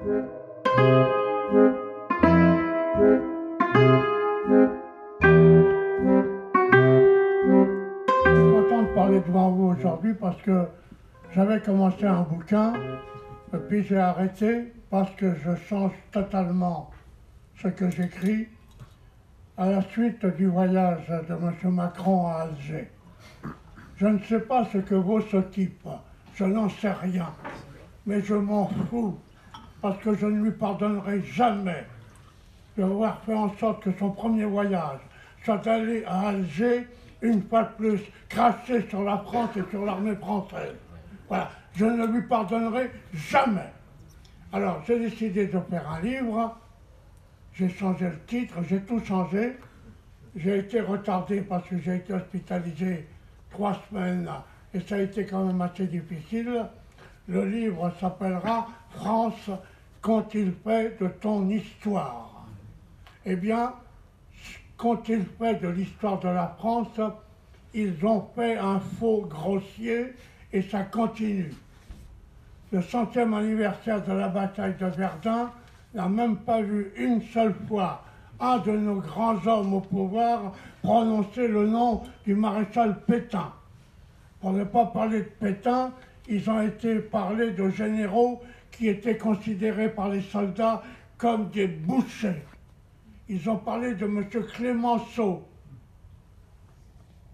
Content de parler devant vous aujourd'hui parce que j'avais commencé un bouquin et puis j'ai arrêté parce que je change totalement ce que j'écris à la suite du voyage de M. Macron à Alger. Je ne sais pas ce que vaut ce type, je n'en sais rien, mais je m'en fous parce que je ne lui pardonnerai jamais d'avoir fait en sorte que son premier voyage soit d'aller à Alger, une fois de plus, cracher sur la France et sur l'armée française. Voilà, je ne lui pardonnerai jamais. Alors, j'ai décidé de faire un livre, j'ai changé le titre, j'ai tout changé. J'ai été retardé parce que j'ai été hospitalisé 3 semaines et ça a été quand même assez difficile. Le livre s'appellera « France, qu'ont-ils fait de ton histoire ?» Eh bien, qu'ont-ils fait de l'histoire de la France? Ils ont fait un faux grossier et ça continue. Le 100e anniversaire de la bataille de Verdun n'a même pas vu une seule fois un de nos grands hommes au pouvoir prononcer le nom du maréchal Pétain. Pour ne pas parler de Pétain, ils ont été parlés de généraux qui étaient considérés par les soldats comme des bouchers. Ils ont parlé de M. Clémenceau.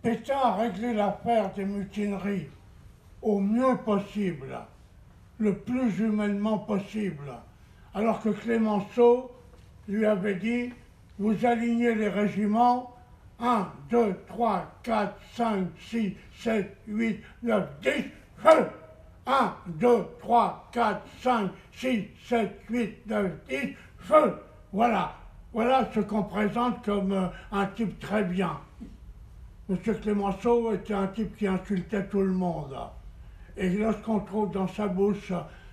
Pétain a réglé l'affaire des mutineries au mieux possible, le plus humainement possible, alors que Clémenceau lui avait dit « Vous alignez les régiments, 1, 2, 3, 4, 5, 6, 7, 8, 9, 10, feu ! 1, 2, 3, 4, 5, 6, 7, 8, 9, 10, feu ! Voilà, voilà ce qu'on présente comme un type très bien. M. Clémenceau était un type qui insultait tout le monde. Et lorsqu'on trouve dans sa bouche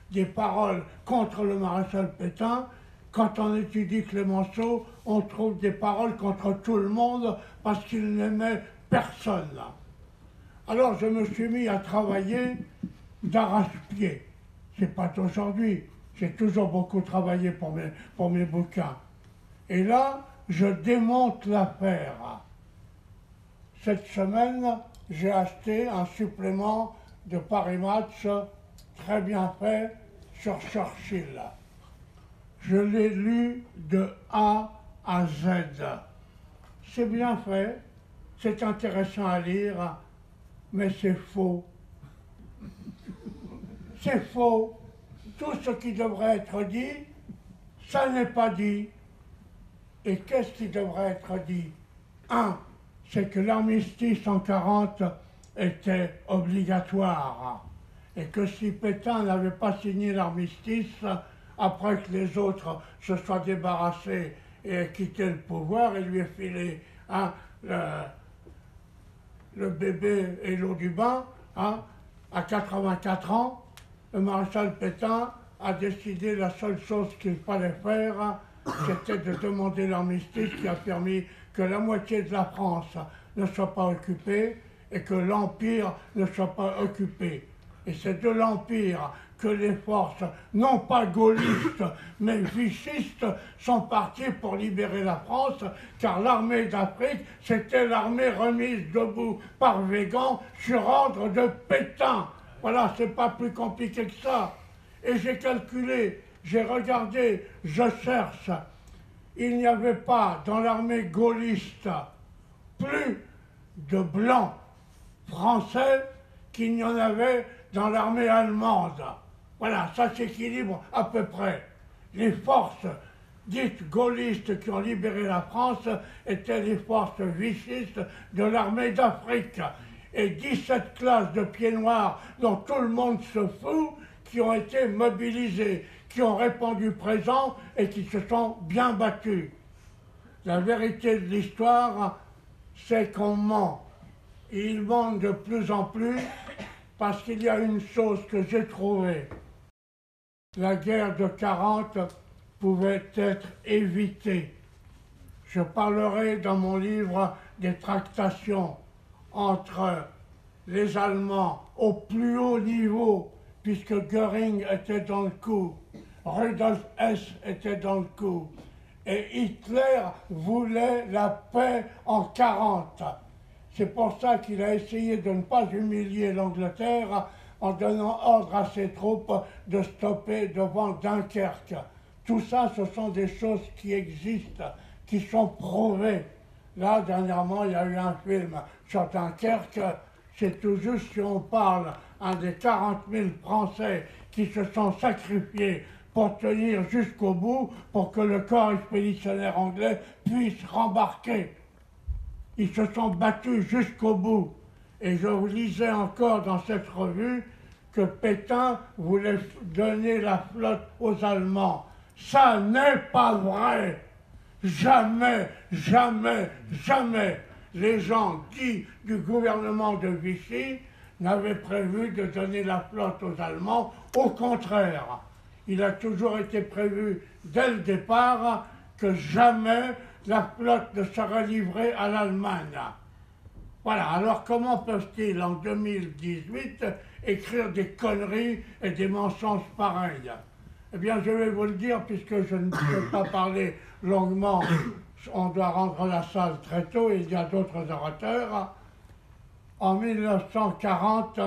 des paroles contre le maréchal Pétain, quand on étudie Clémenceau, on trouve des paroles contre tout le monde parce qu'il n'aimait personne. Alors je me suis mis à travailler d'arrache-pied. C'est pas d'aujourd'hui, j'ai toujours beaucoup travaillé pour mes bouquins. Et là, je démonte l'affaire. Cette semaine, j'ai acheté un supplément de Paris Match très bien fait sur Churchill. Je l'ai lu de A à Z. C'est bien fait, c'est intéressant à lire, mais c'est faux. C'est faux. Tout ce qui devrait être dit, ça n'est pas dit. Et qu'est-ce qui devrait être dit? 1. C'est que l'armistice en 1940 était obligatoire et que si Pétain n'avait pas signé l'armistice, après que les autres se soient débarrassés et aient quitté le pouvoir, il lui a filé le bébé et l'eau du bain, à 84 ans, le maréchal Pétain a décidé la seule chose qu'il fallait faire, c'était de demander l'armistice qui a permis que la moitié de la France ne soit pas occupée et que l'Empire ne soit pas occupé. Et c'est de l'Empire que les forces, non pas gaullistes, mais vichistes, sont parties pour libérer la France, car l'armée d'Afrique, c'était l'armée remise debout par Végan sur ordre de Pétain. Voilà, c'est pas plus compliqué que ça. Et j'ai calculé, j'ai regardé, je cherche. Il n'y avait pas dans l'armée gaulliste plus de blancs français qu'il n'y en avait dans l'armée allemande. Voilà, ça s'équilibre à peu près. Les forces dites gaullistes qui ont libéré la France étaient les forces vichistes de l'armée d'Afrique. Et 17 classes de pieds noirs dont tout le monde se fout, qui ont été mobilisées, qui ont répondu présent et qui se sont bien battus. La vérité de l'histoire, c'est qu'on ment. Et ils mentent de plus en plus parce qu'il y a une chose que j'ai trouvée. La guerre de 40 pouvait être évitée. Je parlerai dans mon livre des tractations entre les Allemands au plus haut niveau, puisque Göring était dans le coup, Rudolf Hess était dans le coup. Et Hitler voulait la paix en 40. C'est pour ça qu'il a essayé de ne pas humilier l'Angleterre en donnant ordre à ses troupes de stopper devant Dunkerque. Tout ça, ce sont des choses qui existent, qui sont prouvées. Là, dernièrement, il y a eu un film sur Dunkerque. C'est tout juste si on parle des 40 000 Français qui se sont sacrifiés pour tenir jusqu'au bout, pour que le corps expéditionnaire anglais puisse rembarquer. Ils se sont battus jusqu'au bout. Et je vous lisais encore dans cette revue que Pétain voulait donner la flotte aux Allemands. Ça n'est pas vrai. Jamais, jamais, jamais les gens dits du gouvernement de Vichy n'avaient prévu de donner la flotte aux Allemands. Au contraire, il a toujours été prévu dès le départ que jamais la flotte ne serait livrée à l'Allemagne. Voilà, alors comment peuvent-ils en 2018 écrire des conneries et des mensonges pareils? Eh bien, je vais vous le dire, puisque je ne peux pas parler longuement, on doit rendre la salle très tôt, et il y a d'autres orateurs. En 1940,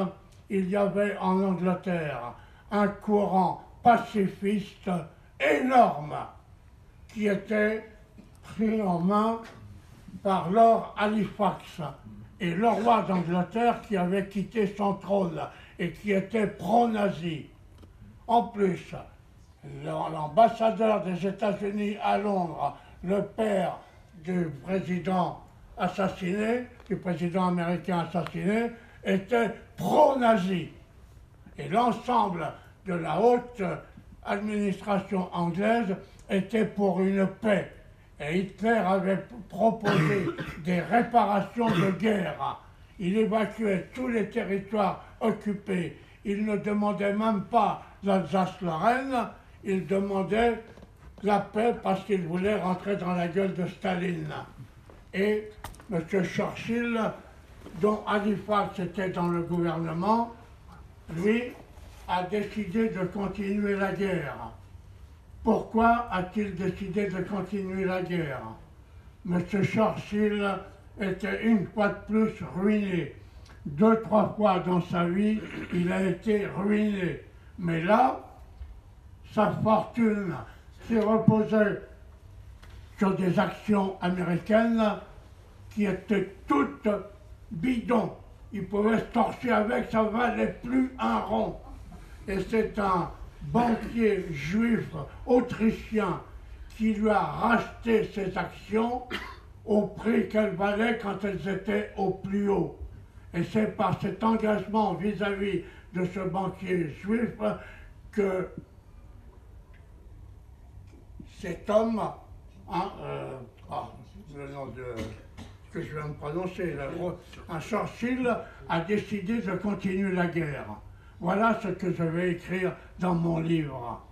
il y avait en Angleterre un courant pacifiste énorme qui était pris en main par Lord Halifax et le roi d'Angleterre qui avait quitté son trône et qui était pro-nazi. En plus, l'ambassadeur des États-Unis à Londres, le père du président assassiné, du président américain assassiné, était pro-nazi. Et l'ensemble de la haute administration anglaise était pour une paix. Et Hitler avait proposé des réparations de guerre. Il évacuait tous les territoires occupés. Il ne demandait même pas l'Alsace-Lorraine, il demandait la paix parce qu'il voulait rentrer dans la gueule de Staline. Et M. Churchill, dont Halifax était dans le gouvernement, lui a décidé de continuer la guerre. Pourquoi a-t-il décidé de continuer la guerre? M. Churchill était une fois de plus ruiné. 2-3 fois dans sa vie, il a été ruiné. Mais là, sa fortune s'est reposée sur des actions américaines qui étaient toutes bidons. Il pouvait se torcher avec, ça valait plus un rond. Et c'est un banquier juif autrichien qui lui a racheté ses actions au prix qu'elles valaient quand elles étaient au plus haut. Et c'est par cet engagement vis-à-vis de ce banquier juif que cet homme, le nom que je viens de prononcer, un Churchill a décidé de continuer la guerre. Voilà ce que je vais écrire dans mon livre.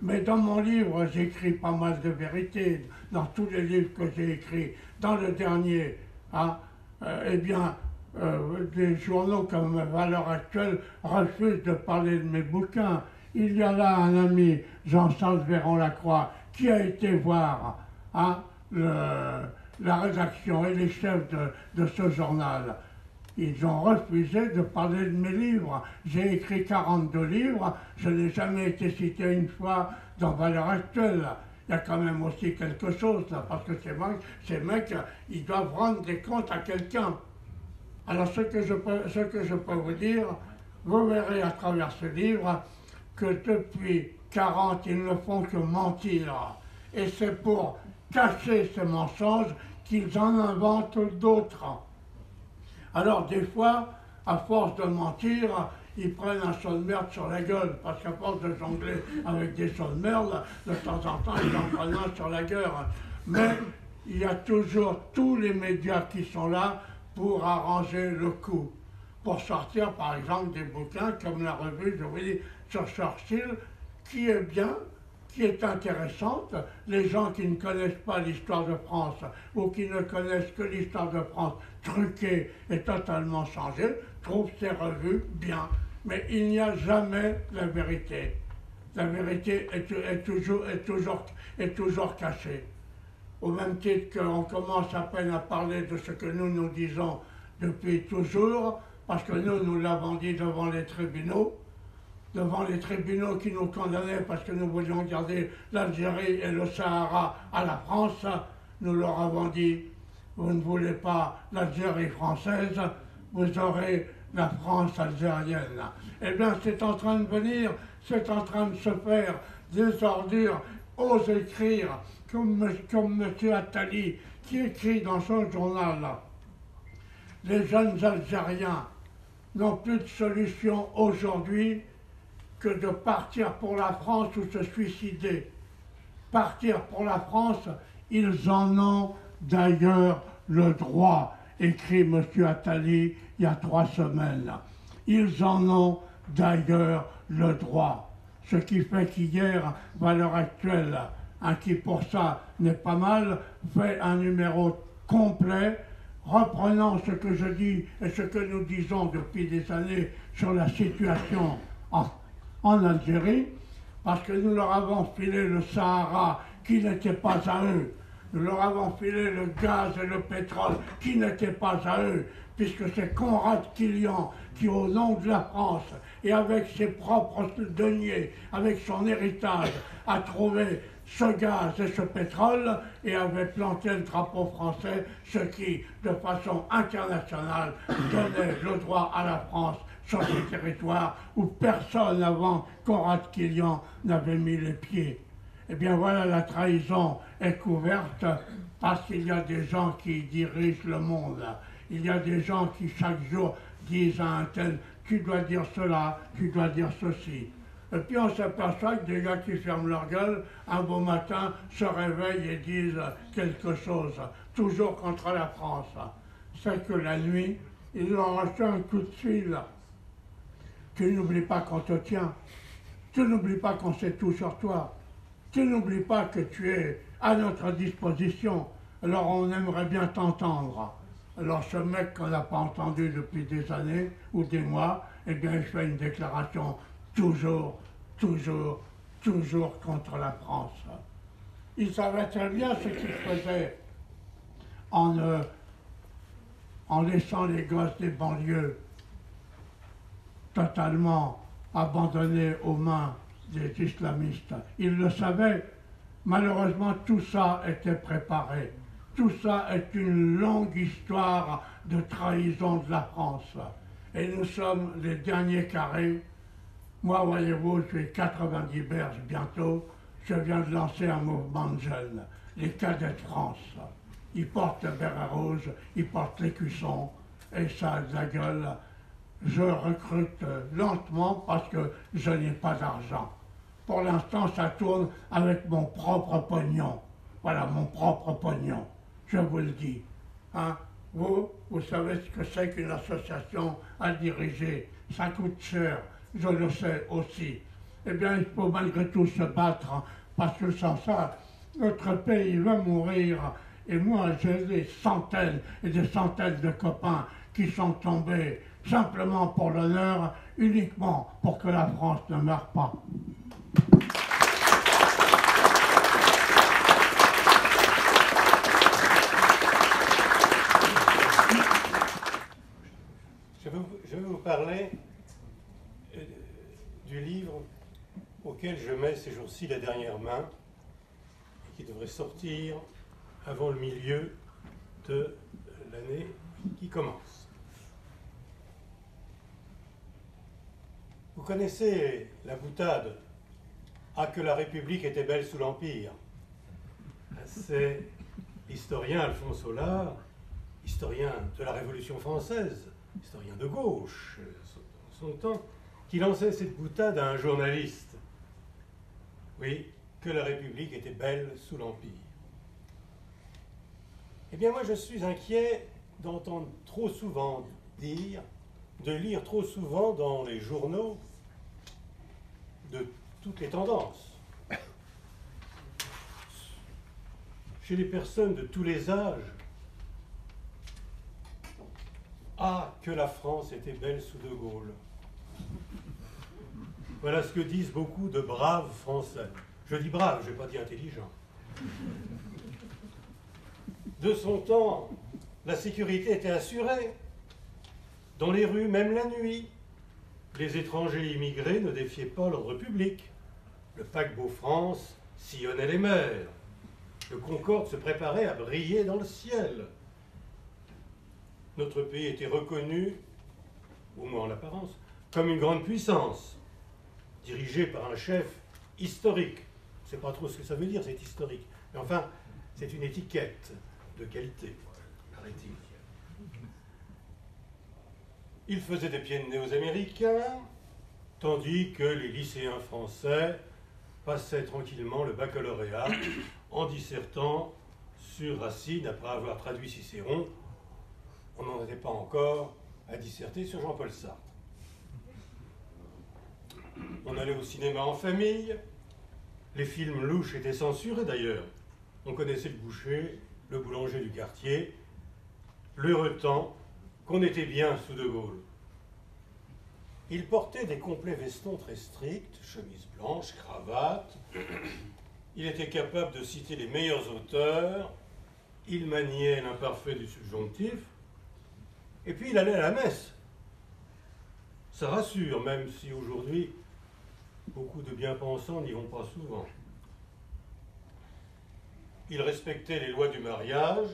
Mais dans mon livre, j'écris pas mal de vérités, dans tous les livres que j'ai écrits. Dans le dernier, des journaux comme Valeurs Actuelles refusent de parler de mes bouquins. Il y a là un ami, Jean-Charles Véron-Lacroix, qui a été voir la rédaction et les chefs de ce journal. Ils ont refusé de parler de mes livres. J'ai écrit 42 livres, je n'ai jamais été cité une fois dans Valeurs Actuelles. Il y a quand même aussi quelque chose là, parce que ces mecs, ils doivent rendre des comptes à quelqu'un. Alors ce que je peux vous dire, vous verrez à travers ce livre que depuis 40, ils ne font que mentir. Et c'est pour cacher ces mensonges qu'ils en inventent d'autres. Alors des fois, à force de mentir, ils prennent un seau de merde sur la gueule, parce qu'à force de jongler avec des seaux de merde, de temps en temps, ils en prennent un sur la gueule. Mais il y a toujours tous les médias qui sont là pour arranger le coup. Pour sortir, par exemple, des bouquins comme la revue, je vous dis, sur Churchill, qui est bien, qui est intéressante. Les gens qui ne connaissent pas l'histoire de France ou qui ne connaissent que l'histoire de France truquée et totalement changée, trouvent ces revues bien. Mais il n'y a jamais la vérité. La vérité est toujours cachée. Au même titre qu'on commence à peine à parler de ce que nous disons depuis toujours, parce que nous l'avons dit devant les tribunaux qui nous condamnaient parce que nous voulions garder l'Algérie et le Sahara à la France. Nous leur avons dit, vous ne voulez pas l'Algérie française, vous aurez la France algérienne. Eh bien, c'est en train de venir, c'est en train de se faire. Des ordures osent écrire, comme M. Attali, qui écrit dans son journal, les jeunes Algériens n'ont plus de solution aujourd'hui que de partir pour la France ou se suicider. Partir pour la France, ils en ont d'ailleurs le droit, écrit M. Attali il y a 3 semaines. Ils en ont d'ailleurs le droit. Ce qui fait qu'hier, Valeurs Actuelles, qui pour ça n'est pas mal, fait un numéro complet reprenant ce que je dis et ce que nous disons depuis des années sur la situation en Algérie, parce que nous leur avons filé le Sahara qui n'était pas à eux. Nous leur avons filé le gaz et le pétrole qui n'étaient pas à eux, puisque c'est Conrad Killian qui, au nom de la France et avec ses propres deniers, avec son héritage, a trouvé ce gaz et ce pétrole et avait planté le drapeau français, ce qui, de façon internationale, donnait le droit à la France sur ces territoires où personne avant Conrad Killian n'avait mis les pieds. Eh bien voilà, la trahison est couverte parce qu'il y a des gens qui dirigent le monde. Il y a des gens qui chaque jour disent à un tel, tu dois dire cela, tu dois dire ceci. Et puis on s'aperçoit que des gars qui ferment leur gueule, un beau matin, se réveillent et disent quelque chose, toujours contre la France. C'est que la nuit, ils ont reçu un coup de fil. Tu n'oublies pas qu'on te tient. Tu n'oublies pas qu'on sait tout sur toi. Tu n'oublies pas que tu es à notre disposition. Alors on aimerait bien t'entendre. Alors ce mec qu'on n'a pas entendu depuis des années ou des mois, eh bien il fait une déclaration toujours contre la France. Il savait très bien ce qu'il faisait en laissant les gosses des banlieues totalement abandonnés aux mains des islamistes. Il le savait. Malheureusement, tout ça était préparé. Tout ça est une longue histoire de trahison de la France. Et nous sommes les derniers carrés. Moi, voyez-vous, j'ai 90 berges bientôt. Je viens de lancer un mouvement de jeunes, les cadets de France. Ils portent le béret rouge, ils portent l'écusson, et ça a de la gueule. Je recrute lentement parce que je n'ai pas d'argent. Pour l'instant, ça tourne avec mon propre pognon. Voilà, mon propre pognon. Je vous le dis. Hein? Vous savez ce que c'est qu'une association à diriger. Ça coûte cher, je le sais aussi. Eh bien, il faut malgré tout se battre, hein, parce que sans ça, notre pays va mourir. Et moi, j'ai des centaines et des centaines de copains qui sont tombés simplement pour l'honneur, uniquement pour que la France ne meure pas. Je vais vous parler du livre auquel je mets ces jours-ci la dernière main, qui devrait sortir avant le milieu de l'année qui commence. Vous connaissez la boutade « Ah, que la République était belle sous l'Empire ». C'est l'historien Alphonse Hollard, historien de la Révolution française, historien de gauche, son temps, qui lançait cette boutade à un journaliste. Oui, que la République était belle sous l'Empire. Eh bien, moi, je suis inquiet d'entendre trop souvent dire, de lire trop souvent dans les journaux de toutes les tendances, chez les personnes de tous les âges. Ah, que la France était belle sous De Gaulle. Voilà ce que disent beaucoup de braves Français. Je dis brave, je n'ai pas dit intelligent. De son temps, la sécurité était assurée. Dans les rues, même la nuit, les étrangers immigrés ne défiaient pas l'ordre public. Le paquebot France sillonnait les mers. Le Concorde se préparait à briller dans le ciel. Notre pays était reconnu, au moins en apparence, comme une grande puissance, dirigée par un chef historique. Je ne sais pas trop ce que ça veut dire, c'est historique. Mais enfin, c'est une étiquette de qualité, paraît-il. Il faisait des pieds de nez aux Américains, tandis que les lycéens français passaient tranquillement le baccalauréat en dissertant sur Racine après avoir traduit Cicéron. On n'en était pas encore à disserter sur Jean-Paul Sartre. On allait au cinéma en famille. Les films louches étaient censurés d'ailleurs. On connaissait le boucher, le boulanger du quartier, l'heureux temps qu'on était bien sous De Gaulle. Il portait des complets vestons très stricts, chemise blanche, cravate. Il était capable de citer les meilleurs auteurs. Il maniait l'imparfait du subjonctif. Et puis il allait à la messe. Ça rassure, même si aujourd'hui, beaucoup de bien-pensants n'y vont pas souvent. Il respectait les lois du mariage.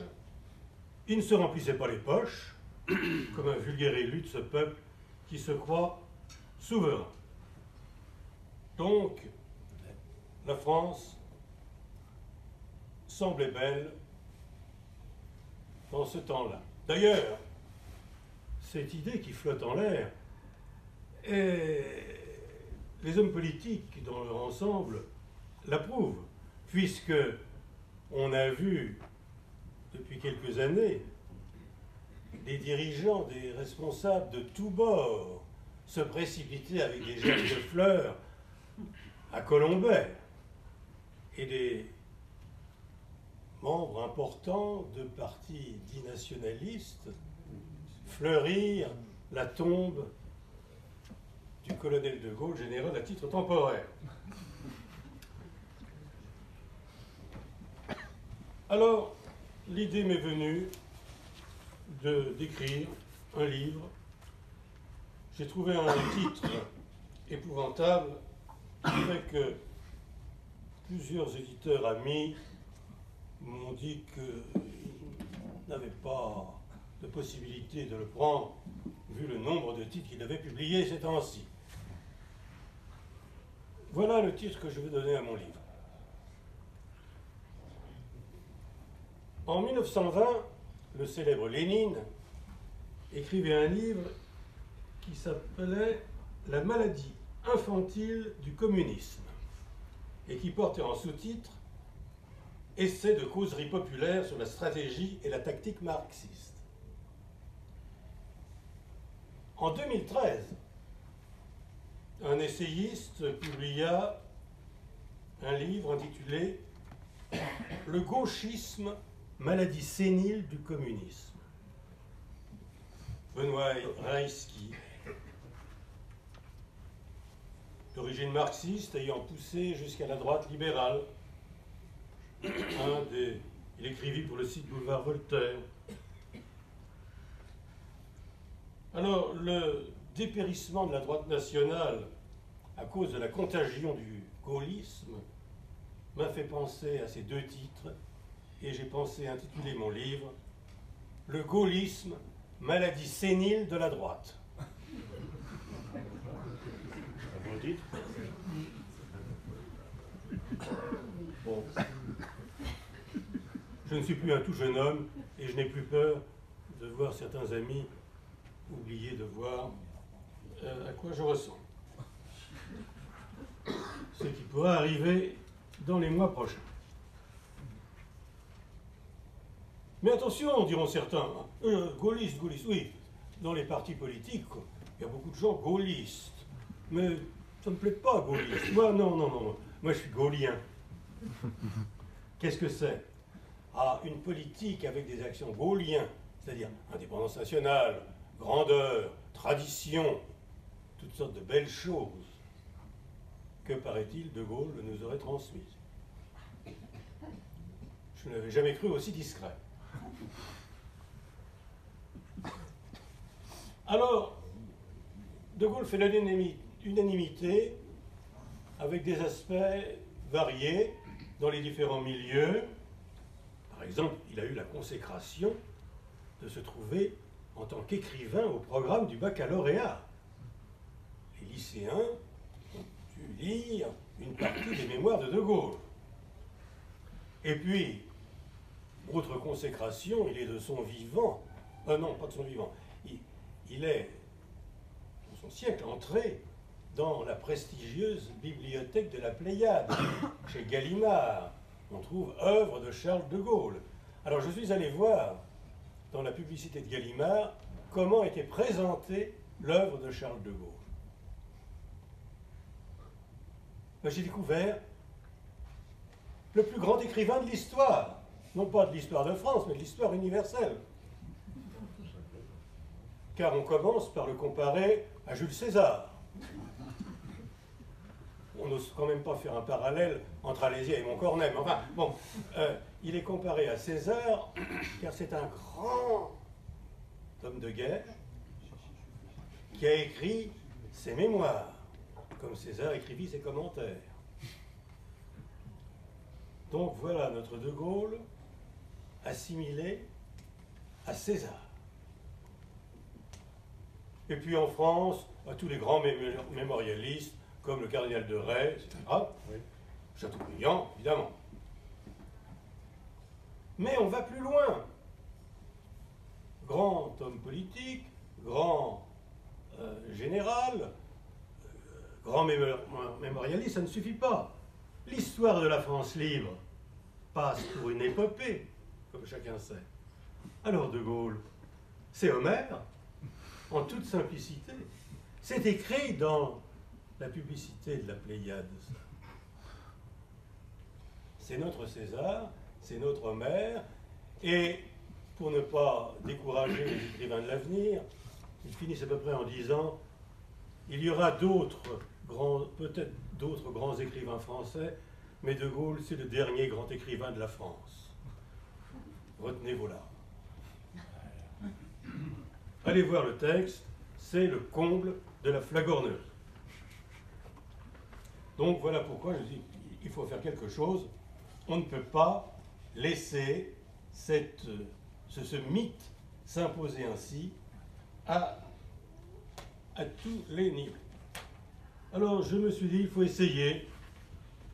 Il ne se remplissait pas les poches, comme un vulgaire élu de ce peuple qui se croit souverain. Donc, la France semblait belle dans ce temps-là. D'ailleurs, cette idée qui flotte en l'air, et les hommes politiques dans leur ensemble l'approuvent, puisque on a vu depuis quelques années des dirigeants, des responsables de tous bords se précipiter avec des gerbes de fleurs à Colombey et des membres importants de partis dits nationalistes fleurir la tombe du colonel de Gaulle, général à titre temporaire. Alors, l'idée m'est venue d'écrire un livre. J'ai trouvé un titre épouvantable qui fait que plusieurs éditeurs amis m'ont dit qu'ils n'avaient pas de possibilité de le prendre vu le nombre de titres qu'il avait publiés ces temps-ci. Voilà le titre que je vais donner à mon livre. En 1920, le célèbre Lénine écrivait un livre qui s'appelait « La maladie infantile du communisme » et qui portait en sous-titre « Essai de causerie populaire sur la stratégie et la tactique marxiste ». En 2013, un essayiste publia un livre intitulé « Le gauchisme, maladie sénile du communisme ». Benoît Raïski, d'origine marxiste, ayant poussé jusqu'à la droite libérale. Il écrivit pour le site Boulevard Voltaire. Alors, le dépérissement de la droite nationale à cause de la contagion du gaullisme m'a fait penser à ces deux titres et j'ai pensé intituler mon livre « Le gaullisme, maladie sénile de la droite ». Un bon titre. Bon. Je ne suis plus un tout jeune homme et je n'ai plus peur de voir certains amis oublier de voir à quoi je ressemble. Ce qui pourra arriver dans les mois prochains. Mais attention, diront certains, gaulliste, oui, dans les partis politiques, il y a beaucoup de gens gaullistes. Mais ça ne me plaît pas, gaulliste. Moi, non, moi je suis gaullien. Qu'est-ce que c'est? Ah, une politique avec des actions gauliens, c'est-à-dire indépendance nationale, grandeur, tradition, toutes sortes de belles choses. que, paraît-il, De Gaulle nous aurait transmise. Je ne l'avais jamais cru aussi discret. Alors, De Gaulle fait l'unanimité avec des aspects variés dans les différents milieux. Par exemple, il a eu la consécration de se trouver en tant qu'écrivain au programme du baccalauréat. Les lycéens ont dû lire une partie des mémoires de De Gaulle. Et puis, autre consécration, il est de son vivant, non, pas de son vivant, il est, dans son siècle, entré dans la prestigieuse bibliothèque de la Pléiade, chez Gallimard. On trouve œuvres de Charles de Gaulle. Alors je suis allé voir, dans la publicité de Gallimard, comment était présentée l'œuvre de Charles de Gaulle. Ben, j'ai découvert le plus grand écrivain de l'histoire. Non pas de l'histoire de France, mais de l'histoire universelle. Car on commence par le comparer à Jules César. On n'ose quand même pas faire un parallèle entre Alésia et Montcornet. Mais enfin, bon, il est comparé à César, car c'est un grand homme de guerre qui a écrit ses mémoires, comme César écrivit ses commentaires. Donc voilà notre De Gaulle assimilé à César. Et puis en France, à tous les grands mémorialistes, comme le cardinal de Rais, etc. Oui. Chateaubriand, évidemment. Mais on va plus loin. Grand homme politique, grand général, grand mémorialiste, ça ne suffit pas. L'histoire de la France libre passe pour une épopée, comme chacun sait. Alors De Gaulle, c'est Homère, en toute simplicité. C'est écrit dans la publicité de la Pléiade. C'est notre César, c'est notre Homère, et pour ne pas décourager les écrivains de l'avenir, ils finissent à peu près en disant il y aura d'autres grands, peut-être d'autres grands écrivains français, mais De Gaulle, c'est le dernier grand écrivain de la France. Retenez vos larmes. Allez voir le texte, c'est le comble de la flagorneuse. Donc voilà pourquoi je dis qu'il faut faire quelque chose. On ne peut pas laisser ce mythe s'imposer ainsi à tous les niveaux. Alors je me suis dit, il faut essayer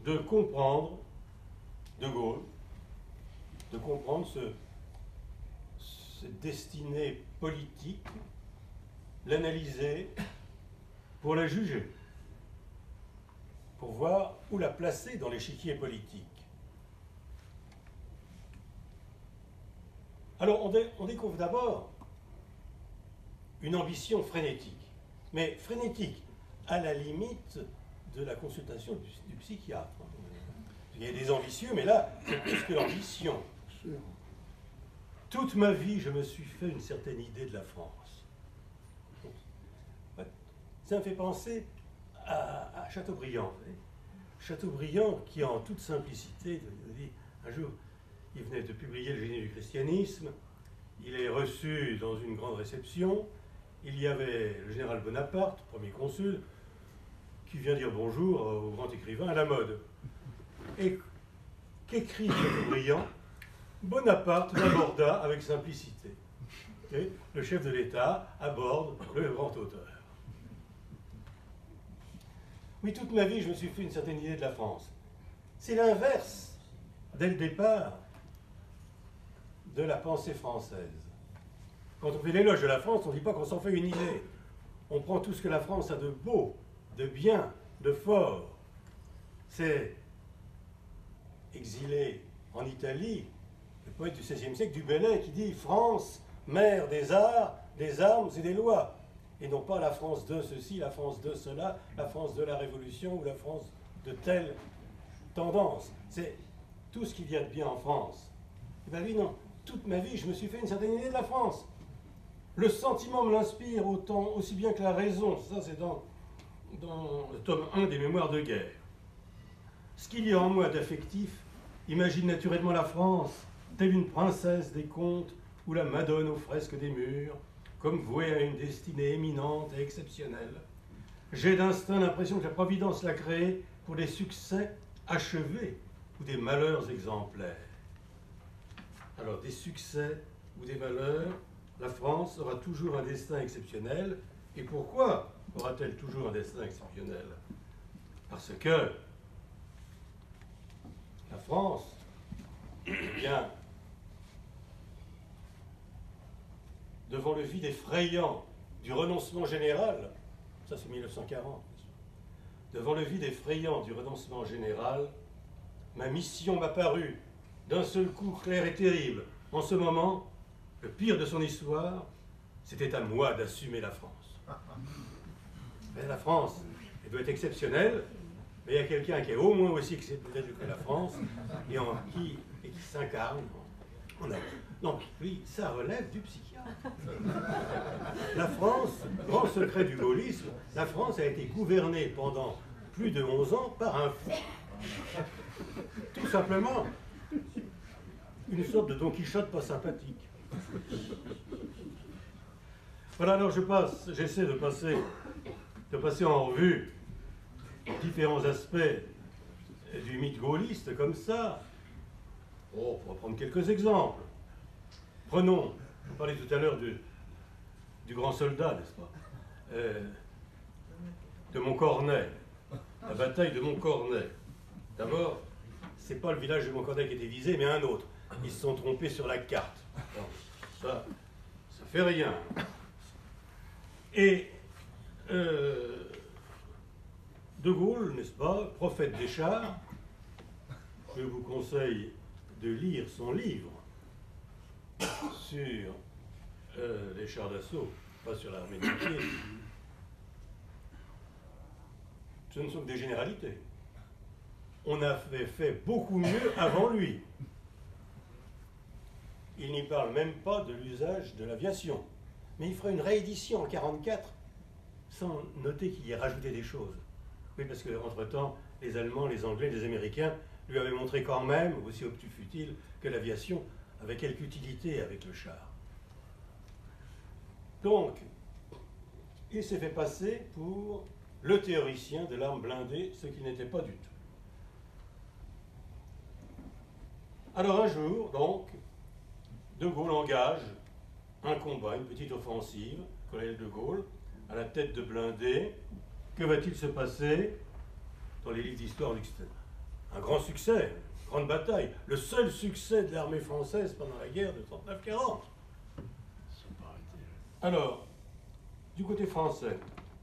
de comprendre De Gaulle, de comprendre cette destinée politique, l'analyser pour la juger, pour voir où la placer dans l'échiquier politique. Alors on découvre d'abord une ambition frénétique, mais frénétique à la limite de la consultation du psychiatre. Il y a des ambitieux, mais là, c'est plus que l'ambition. Toute ma vie, je me suis fait une certaine idée de la France. Ça me fait penser à Chateaubriand. Chateaubriand, qui en toute simplicité, un jour, il venait de publier Le génie du christianisme, il est reçu dans une grande réception, il y avait le général Bonaparte, premier consul, qui vient dire bonjour au grand écrivain à la mode. Et qu'écrit Chateaubriand? Bonaparte l'aborda avec simplicité. Et le chef de l'État aborde le grand auteur. Oui, toute ma vie, je me suis fait une certaine idée de la France. C'est l'inverse, dès le départ, de la pensée française. Quand on fait l'éloge de la France, on ne dit pas qu'on s'en fait une idée. On prend tout ce que la France a de beau, de bien, de fort. C'est exilé en Italie, le poète du XVIe siècle, du Bellay, qui dit « France, mère des arts, des armes et des lois ». Et non pas la France de ceci, la France de cela, la France de la Révolution ou la France de telle tendance. C'est tout ce qu'il y a de bien en France. Et bien oui, non. Toute ma vie, je me suis fait une certaine idée de la France. Le sentiment me l'inspire aussi bien que la raison. Ça, c'est dans le tome 1 des Mémoires de guerre. Ce qu'il y a en moi d'affectif imagine naturellement la France, telle une princesse des contes ou la Madone aux fresques des murs, comme vouée à une destinée éminente et exceptionnelle. J'ai d'instinct l'impression que la Providence l'a créée pour des succès achevés ou des malheurs exemplaires. Alors, des succès ou des malheurs, la France aura toujours un destin exceptionnel. Et pourquoi aura-t-elle toujours un destin exceptionnel? Parce que la France, eh bien, devant le vide effrayant du renoncement général, ça c'est 1940, devant le vide effrayant du renoncement général, ma mission m'a paru d'un seul coup claire et terrible. En ce moment, le pire de son histoire, c'était à moi d'assumer la France. Mais la France, elle doit être exceptionnelle, mais il y a quelqu'un qui est au moins aussi exceptionnel que la France et qui s'incarne. Non, oui, ça relève du psychiatre. La France, grand secret du gaullisme, la France a été gouvernée pendant plus de 11 ans par un fou. Tout simplement, une sorte de Don Quichotte pas sympathique. Voilà, alors j'essaie de passer en revue différents aspects du mythe gaulliste comme ça. Oh, on va prendre quelques exemples. Prenons, je parlais tout à l'heure du grand soldat, n'est-ce pas, de Montcornet, la bataille de Montcornet. D'abord, c'est pas le village de Montcornet qui était visé, mais un autre. Ils se sont trompés sur la carte. Alors, ça fait rien. Et De Gaulle, n'est-ce pas, prophète des chars, je vous conseille de lire son livre sur les chars d'assaut, pas sur l'armée de pied. Ce ne sont que des généralités. On avait fait beaucoup mieux avant lui. Il n'y parle même pas de l'usage de l'aviation. Mais il fera une réédition en 1944 sans noter qu'il y ait rajouté des choses. Oui, parce qu'entre-temps, les Allemands, les Anglais, les Américains lui avaient montré quand même, aussi obtus fut-il, que l'aviation avait quelque utilité avec le char. Donc, il s'est fait passer pour le théoricien de l'arme blindée, ce qu'il n'était pas du tout. Alors un jour, donc, De Gaulle engage un combat, une petite offensive, colonel De Gaulle, à la tête de blindés. Que va-t-il se passer dans les livres d'histoire? Un grand succès, une grande bataille, le seul succès de l'armée française pendant la guerre de 39-40. Alors, du côté français,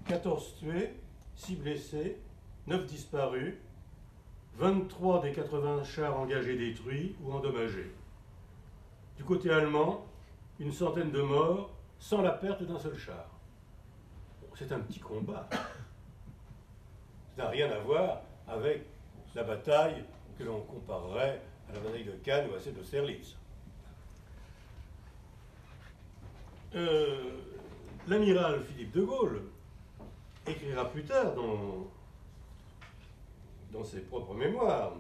14 tués, 6 blessés, 9 disparus, 23 des 80 chars engagés détruits ou endommagés. Du côté allemand, une centaine de morts, sans la perte d'un seul char. Bon, c'est un petit combat. Ça n'a rien à voir avec la bataille que l'on comparerait à la bataille de Cannes ou à celle d'Austerlitz. L'amiral Philippe de Gaulle écrira plus tard dans ses propres mémoires,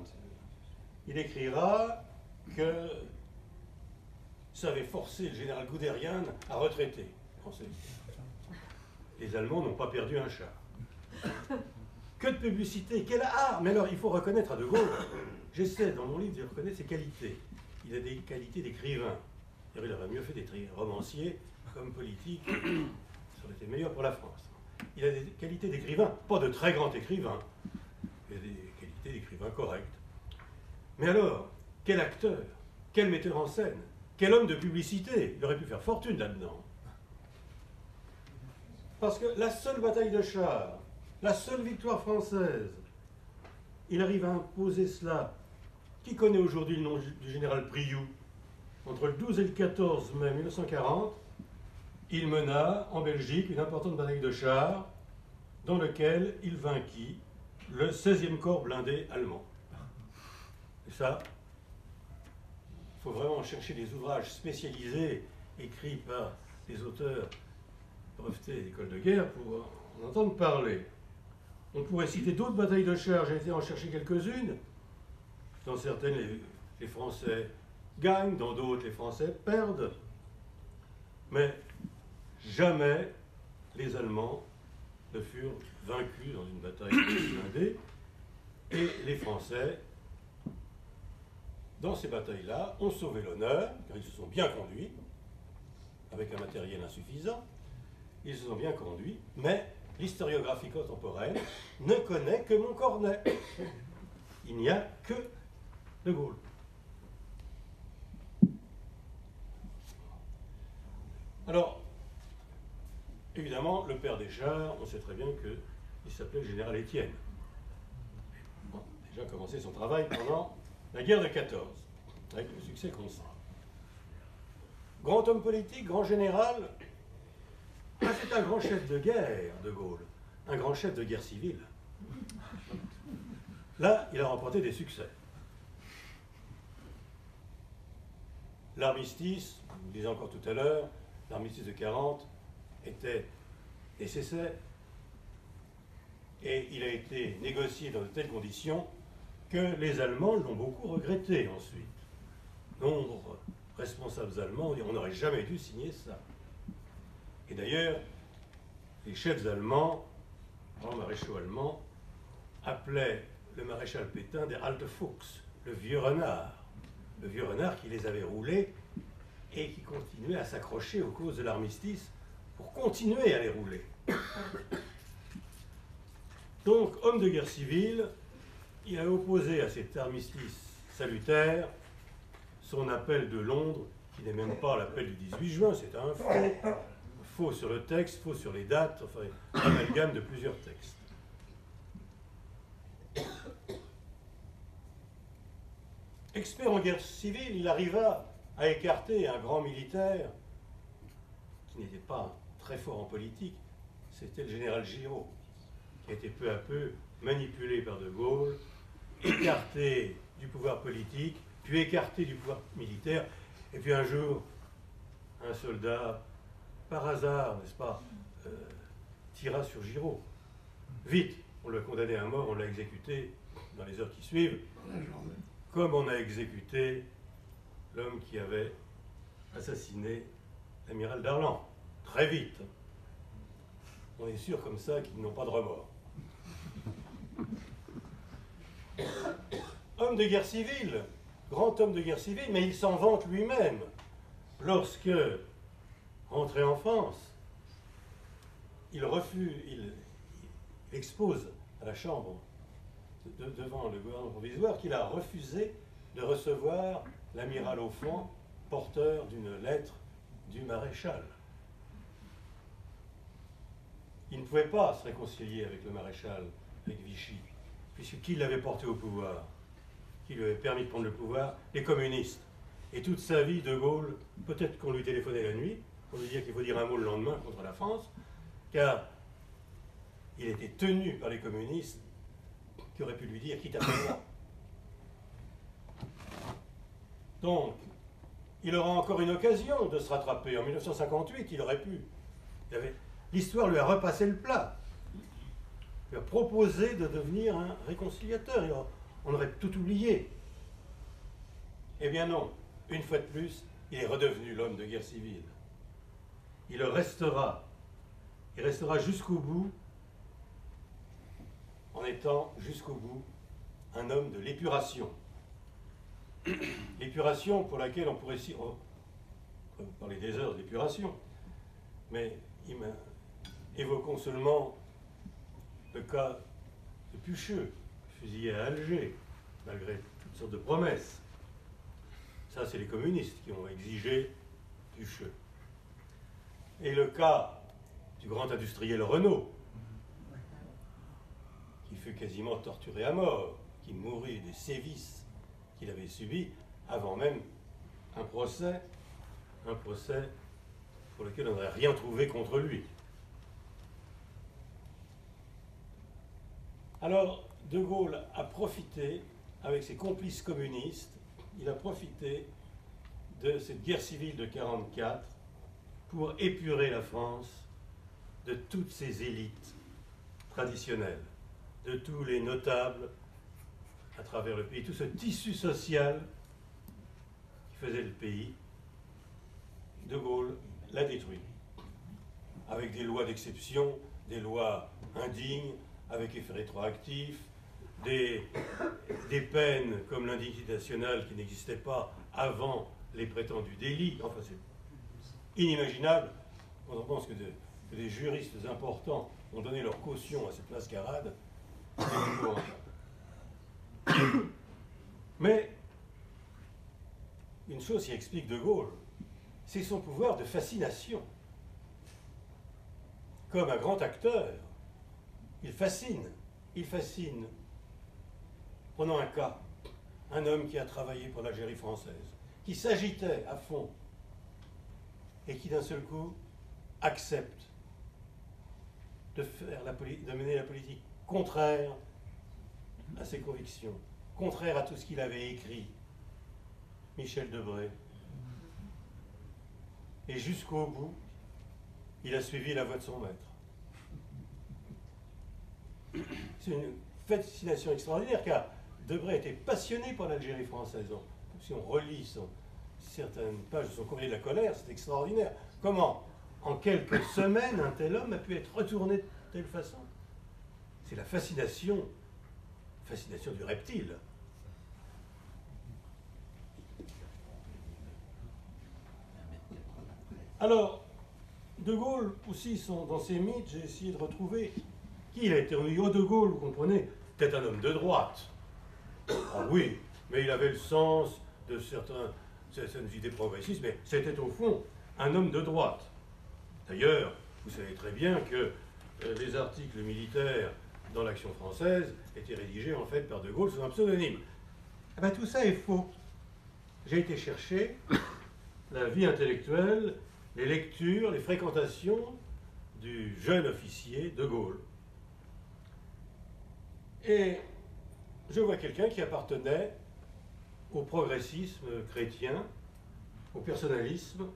il écrira que ça avait forcé le général Guderian à retraiter. Les Allemands n'ont pas perdu un char. Que de publicité, quelle art! Mais alors, il faut reconnaître à De Gaulle, j'essaie dans mon livre de reconnaître ses qualités. Il a des qualités d'écrivain. Il aurait mieux fait d'être romancier comme politique, ça aurait été meilleur pour la France. Il a des qualités d'écrivain, pas de très grand écrivain, il a des qualités d'écrivain correct. Mais alors, quel acteur, quel metteur en scène, quel homme de publicité, il aurait pu faire fortune là-dedans. Parce que la seule bataille de chars, la seule victoire française, il arrive à imposer cela. Qui connaît aujourd'hui le nom du général Priou? Entre le 12 et le 14 mai 1940, il mena en Belgique une importante bataille de chars dans laquelle il vainquit le 16e corps blindé allemand. Et ça, il faut vraiment chercher des ouvrages spécialisés écrits par des auteurs brevetés d'école de guerre pour en entendre parler. On pourrait citer d'autres batailles de chars, j'ai été en chercher quelques-unes. Dans certaines, les Français gagnent, dans d'autres, les Français perdent. Mais jamais les Allemands ne furent vaincus dans une bataille blindée. Et les Français, dans ces batailles-là, ont sauvé l'honneur, car ils se sont bien conduits, avec un matériel insuffisant. Ils se sont bien conduits, mais l'historiographie contemporaine ne connaît que Montcornet. Il n'y a que De Gaulle. Alors, évidemment, le père des chars, on sait très bien qu'il s'appelait le général Étienne. Bon, déjà commencé son travail pendant la guerre de 14, avec le succès qu'on sent. Grand homme politique, grand général, c'est un grand chef de guerre, De Gaulle, un grand chef de guerre civile. Là, il a remporté des succès. L'armistice, je vous le disais encore tout à l'heure, l'armistice de 40 était nécessaire et il a été négocié dans de telles conditions que les Allemands l'ont beaucoup regretté ensuite. Nombre de responsables allemands ont dit on n'aurait jamais dû signer ça. Et d'ailleurs, les chefs allemands, grands maréchaux allemands, appelaient le maréchal Pétain des Alte Fuchs, le vieux renard qui les avait roulés et qui continuait à s'accrocher aux causes de l'armistice pour continuer à les rouler. Donc, homme de guerre civile, il a opposé à cet armistice salutaire son appel de Londres, qui n'est même pas l'appel du 18 juin, c'est un faux. Faux sur le texte, faux sur les dates, enfin, un amalgame de plusieurs textes. Expert en guerre civile, il arriva à écarter un grand militaire qui n'était pas très fort en politique, c'était le général Giraud, qui a été peu à peu manipulé par De Gaulle, écarté du pouvoir politique, puis écarté du pouvoir militaire, et puis un jour, un soldat, par hasard, n'est-ce pas, tira sur Giraud. Vite, on l'a condamné à mort, on l'a exécuté dans les heures qui suivent, comme on a exécuté l'homme qui avait assassiné l'amiral Darlan. Très vite. On est sûr comme ça qu'ils n'ont pas de remords. Homme de guerre civile, grand homme de guerre civile, mais il s'en vante lui-même. Lorsque, rentré en France, il expose à la Chambre, devant le gouvernement provisoire, qu'il a refusé de recevoir l'amiral Offand, porteur d'une lettre du maréchal. Il ne pouvait pas se réconcilier avec le maréchal, avec Vichy, puisque qui l'avait porté au pouvoir, qui lui avait permis de prendre le pouvoir, les communistes. Et toute sa vie, De Gaulle, peut-être qu'on lui téléphonait la nuit, pour lui dire qu'il faut dire un mot le lendemain contre la France, car il était tenu par les communistes qui auraient pu lui dire qui t'appelle moi. Donc, il aura encore une occasion de se rattraper. En 1958, il aurait pu. L'histoire lui a repassé le plat. Il lui a proposé de devenir un réconciliateur. On aurait tout oublié. Eh bien non, une fois de plus, il est redevenu l'homme de guerre civile. Il restera jusqu'au bout, en étant jusqu'au bout un homme de l'épuration. L'épuration pour laquelle on pourrait parler des heures d'épuration, mais évoquons seulement le cas de Pucheux, fusillé à Alger, malgré toutes sortes de promesses. Ça, c'est les communistes qui ont exigé Pucheux. Et le cas du grand industriel Renault, qui fut quasiment torturé à mort, qui mourut des sévices qu'il avait subis avant même un procès pour lequel on n'aurait rien trouvé contre lui. Alors, De Gaulle a profité, avec ses complices communistes, il a profité de cette guerre civile de 1944 pour épurer la France de toutes ses élites traditionnelles, de tous les notables à travers le pays, tout ce tissu social qui faisait le pays, De Gaulle l'a détruit. Avec des lois d'exception, des lois indignes, avec effet rétroactif, des peines comme l'indignité nationale qui n'existait pas avant les prétendus délits. Enfin, c'est inimaginable quand on pense que des juristes importants ont donné leur caution à cette mascarade. Mais une chose qui explique De Gaulle, c'est son pouvoir de fascination. Comme un grand acteur, il fascine. Il fascine. Prenons un cas, un homme qui a travaillé pour l'Algérie française, qui s'agitait à fond et qui d'un seul coup accepte de mener la politique contraire à ses convictions, contraire à tout ce qu'il avait écrit, Michel Debré. Et jusqu'au bout, il a suivi la voie de son maître. C'est une fascination extraordinaire, car Debré était passionné par l'Algérie française. Si on relit certaines pages de son courrier de la colère, c'est extraordinaire. Comment, en quelques semaines, un tel homme a pu être retourné de telle façon? C'est la fascination du reptile. Alors, De Gaulle aussi, dans ses mythes, j'ai essayé de retrouver qui il était. De Gaulle, vous comprenez, peut-être un homme de droite. Ah oui, mais il avait le sens de certaines idées progressistes, mais c'était au fond un homme de droite. D'ailleurs, vous savez très bien que les articles militaires dans l'Action française étaient rédigés en fait par De Gaulle sous un pseudonyme. Eh bien, tout ça est faux. J'ai été chercher la vie intellectuelle, les lectures, les fréquentations du jeune officier De Gaulle. Et je vois quelqu'un qui appartenait au progressisme chrétien, au personnalisme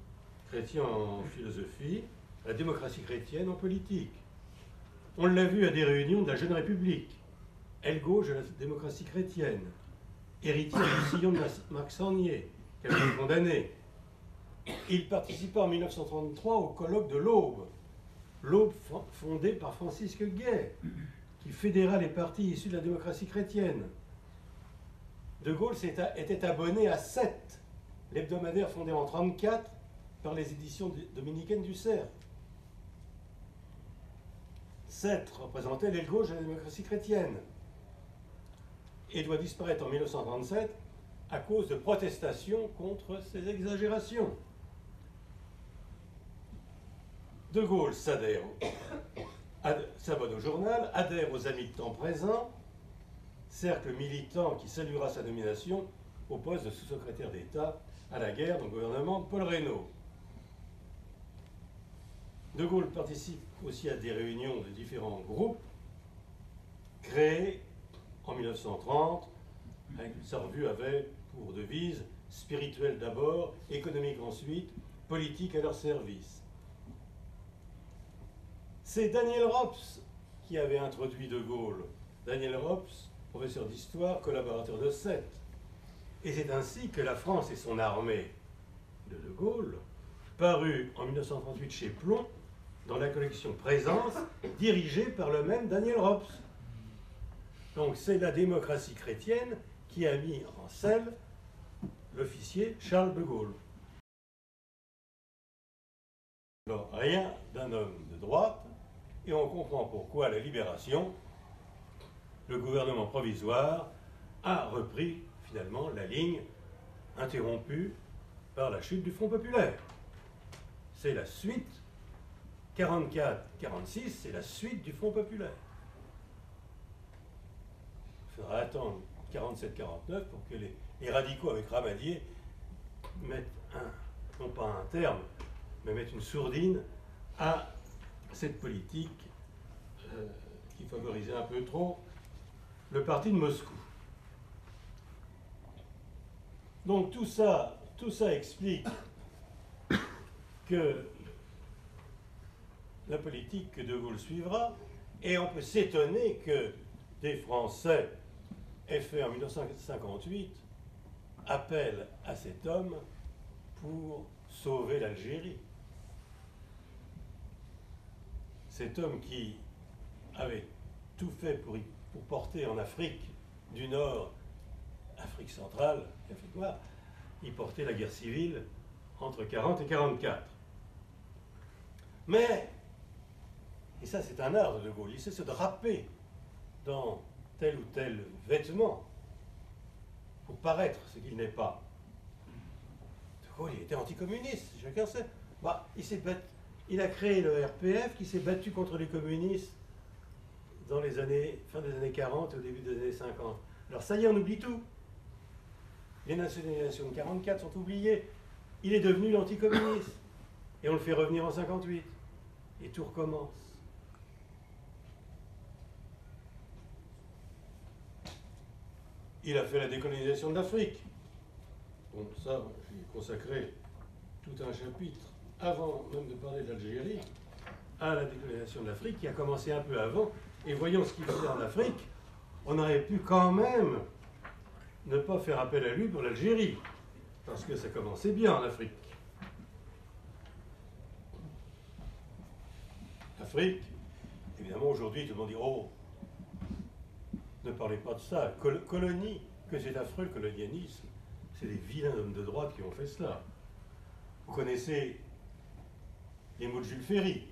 chrétien en philosophie, à la démocratie chrétienne en politique. On l'a vu à des réunions de la Jeune République, aile gauche de la démocratie chrétienne, héritier du sillon de Marc Sangnier, qui avait été condamné. Il participa en 1933 au colloque de l'Aube, l'Aube fondée par Francisque Guay, qui fédéra les partis issus de la démocratie chrétienne. De Gaulle était abonné à 7, l'hebdomadaire fondé en 1934 par les éditions dominicaines du Cerf. 7 représentait l'aile gauche de la démocratie chrétienne et doit disparaître en 1937 à cause de protestations contre ces exagérations. De Gaulle s'abonne au journal, adhère aux Amis de temps présent, cercle militant qui saluera sa nomination au poste de sous-secrétaire d'État à la guerre dans le gouvernement de Paul Reynaud. De Gaulle participe aussi à des réunions de différents groupes créés en 1930. Sa revue avait pour devise « spirituel d'abord, économique ensuite, politique à leur service ». C'est Daniel Rops qui avait introduit De Gaulle. Daniel Rops, professeur d'histoire, collaborateur de Sète. Et c'est ainsi que La France et son armée de De Gaulle, paru en 1938 chez Plon, dans la collection Présence, dirigée par le même Daniel Rops. Donc c'est la démocratie chrétienne qui a mis en selle l'officier Charles de Gaulle. Alors rien d'un homme de droite, et on comprend pourquoi à la Libération, le gouvernement provisoire a repris finalement la ligne interrompue par la chute du Front populaire. C'est la suite, 44-46, c'est la suite du Front populaire. Il faudra attendre 47-49 pour que les radicaux avec Ramadier mettent non pas un terme, mais mettent une sourdine à cette politique qui favorisait un peu trop le parti de Moscou. Donc tout ça explique que la politique que De Gaulle suivra, et on peut s'étonner que des Français est fait en 1958 appel à cet homme pour sauver l'Algérie. Cet homme qui avait tout fait pour porter en Afrique du Nord, Afrique centrale, Afrique noire, il portait la guerre civile entre 40 et 44. Mais, et ça c'est un art de Gaulle, il sait se draper dans tel ou tel vêtement pour paraître ce qu'il n'est pas. De Gaulle, il était anticommuniste, chacun sait. Bah, il a créé le RPF qui s'est battu contre les communistes dans les années, fin des années 40 et au début des années 50. Alors ça y est, on oublie tout. Les nationalisations de 44 sont oubliées. Il est devenu l'anticommuniste. Et on le fait revenir en 58. Et tout recommence. Il a fait la décolonisation de l'Afrique. Bon, ça, j'ai consacré tout un chapitre, avant même de parler de l'Algérie, à la décolonisation de l'Afrique, qui a commencé un peu avant. Et voyons ce qu'il faisait en Afrique, on aurait pu quand même ne pas faire appel à lui pour l'Algérie, parce que ça commençait bien en Afrique. L'Afrique, évidemment, aujourd'hui, tout le monde dit « Oh, ne parlez pas de ça, colonie, que c'est affreux le colonialisme, c'est des vilains hommes de droite qui ont fait cela. » Vous connaissez les mots de Jules Ferry.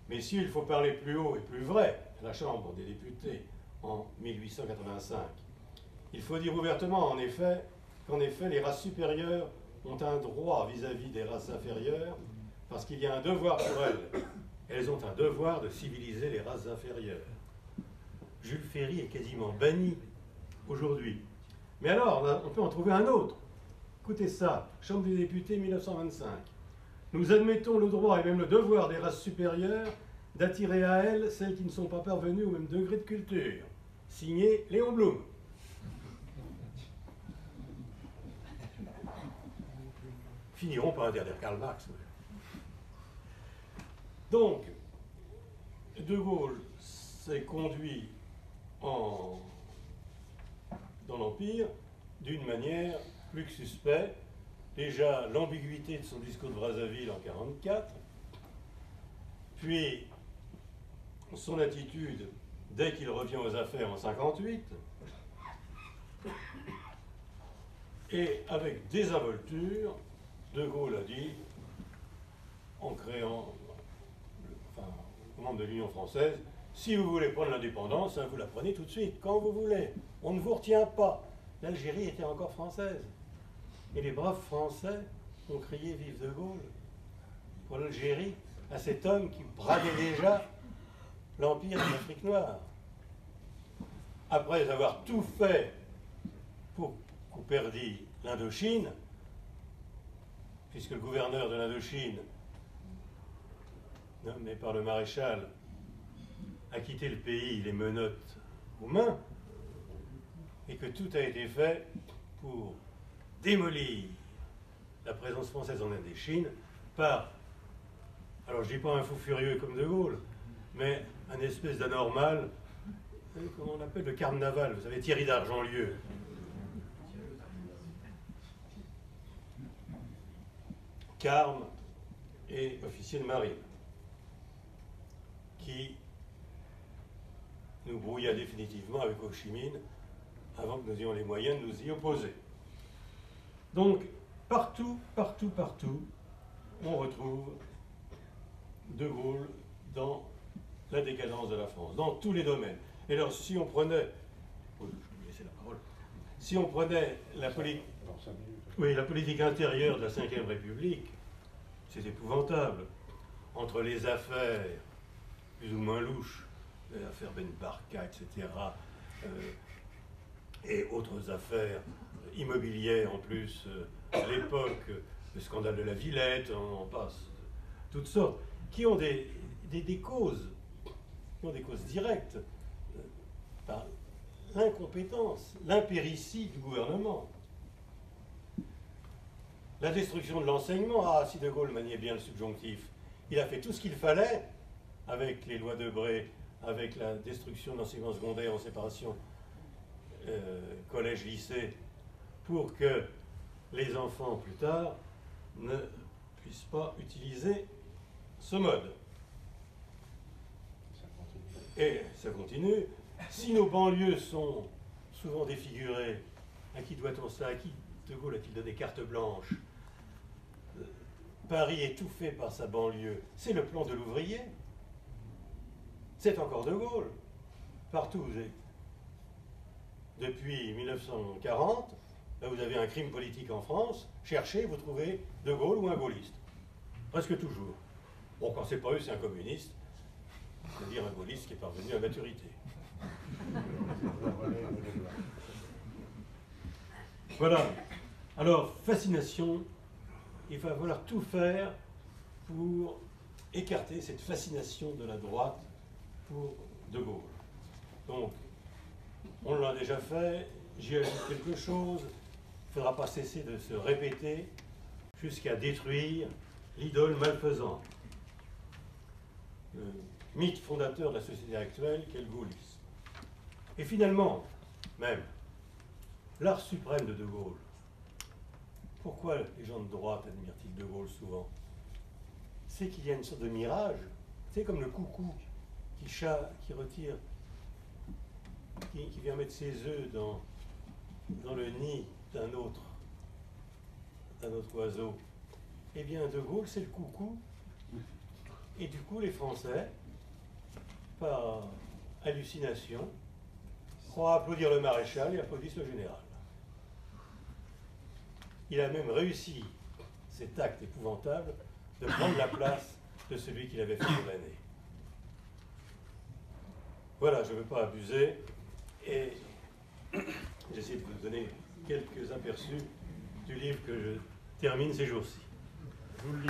Messieurs, il faut parler plus haut et plus vrai, à la Chambre des députés, en 1885. Il faut dire ouvertement, en effet, qu'en effet, les races supérieures ont un droit vis-à-vis des races inférieures, parce qu'il y a un devoir pour elles. Elles ont un devoir de civiliser les races inférieures. Jules Ferry est quasiment banni aujourd'hui. Mais alors, on peut en trouver un autre. Écoutez ça, Chambre des députés 1925. Nous admettons le droit et même le devoir des races supérieures d'attirer à elles celles qui ne sont pas parvenues au même degré de culture. Signé Léon Blum. Finiront par interdire Karl Marx. Donc, De Gaulle s'est conduit dans l'Empire d'une manière plus que suspecte. Déjà, l'ambiguïté de son discours de Brazzaville en 1944, puis son attitude dès qu'il revient aux affaires en 1958, et avec désinvolture, De Gaulle a dit, en créant, au membre de l'Union française, si vous voulez prendre l'indépendance, vous la prenez tout de suite, quand vous voulez. On ne vous retient pas. L'Algérie était encore française. Et les braves Français ont crié « Vive De Gaulle » pour l'Algérie, à cet homme qui bradait déjà l'empire de l'Afrique noire. Après avoir tout fait pour qu'on perdit l'Indochine, puisque le gouverneur de l'Indochine, nommé par le maréchal, a quitté le pays les menottes aux mains, et que tout a été fait pour démolir la présence française en Indochine par, alors je ne dis pas un fou furieux comme De Gaulle, mais un espèce d'anormal, comment on appelle, le carnaval, vous savez, Thierry d'Argentlieu. Carme et officier de marine, qui nous brouilla définitivement avec Ho Chi Minh avant que nous ayons les moyens de nous y opposer. Donc, partout, on retrouve De Gaulle dans la décadence de la France, dans tous les domaines. Et alors, si on prenait, je vais vous laisser la parole, si on prenait la politique intérieure de la Ve République, c'est épouvantable. Entre les affaires plus ou moins louches, l'affaire Ben Barka, etc., et autres affaires immobilières en plus, à l'époque, le scandale de la Villette, on en passe, toutes sortes, qui ont des causes, directes par l'incompétence, l'impéritie du gouvernement. La destruction de l'enseignement, si De Gaulle maniait bien le subjonctif, il a fait tout ce qu'il fallait avec les lois de Debré, avec la destruction de l'enseignement secondaire en séparation collège, lycée, pour que les enfants, plus tard, ne puissent pas utiliser ce mode. Et ça continue. Si nos banlieues sont souvent défigurées, à qui doit-on ça? À qui De Gaulle a-t-il donné carte blanche? Paris étouffé par sa banlieue, c'est le plan de l'ouvrier. C'est encore De Gaulle. Partout, depuis 1940, là vous avez un crime politique en France, cherchez, vous trouvez De Gaulle ou un gaulliste. Presque toujours. Bon, quand c'est pas eux, c'est un communiste, c'est-à-dire un gaulliste qui est parvenu à maturité. Voilà. Alors, fascination, il va falloir tout faire pour écarter cette fascination de la droite pour De Gaulle. Donc, on l'a déjà fait, j'y ajoute quelque chose, il ne faudra pas cesser de se répéter jusqu'à détruire l'idole malfaisante. Le mythe fondateur de la société actuelle qu'est le gaullisme. Et finalement, même, l'art suprême de De Gaulle. Pourquoi les gens de droite admirent-ils De Gaulle souvent? C'est qu'il y a une sorte de mirage. C'est comme le coucou qui retire, qui vient mettre ses œufs dans le nid d'un autre oiseau. Eh bien, De Gaulle, c'est le coucou. Et du coup, les Français, par hallucination, croient applaudir le maréchal et applaudissent le général. Il a même réussi cet acte épouvantable de prendre la place de celui qu'il avait fait condamner. Voilà, je ne veux pas abuser et j'essaie de vous donner quelques aperçus du livre que je termine ces jours-ci. Je vous le lis.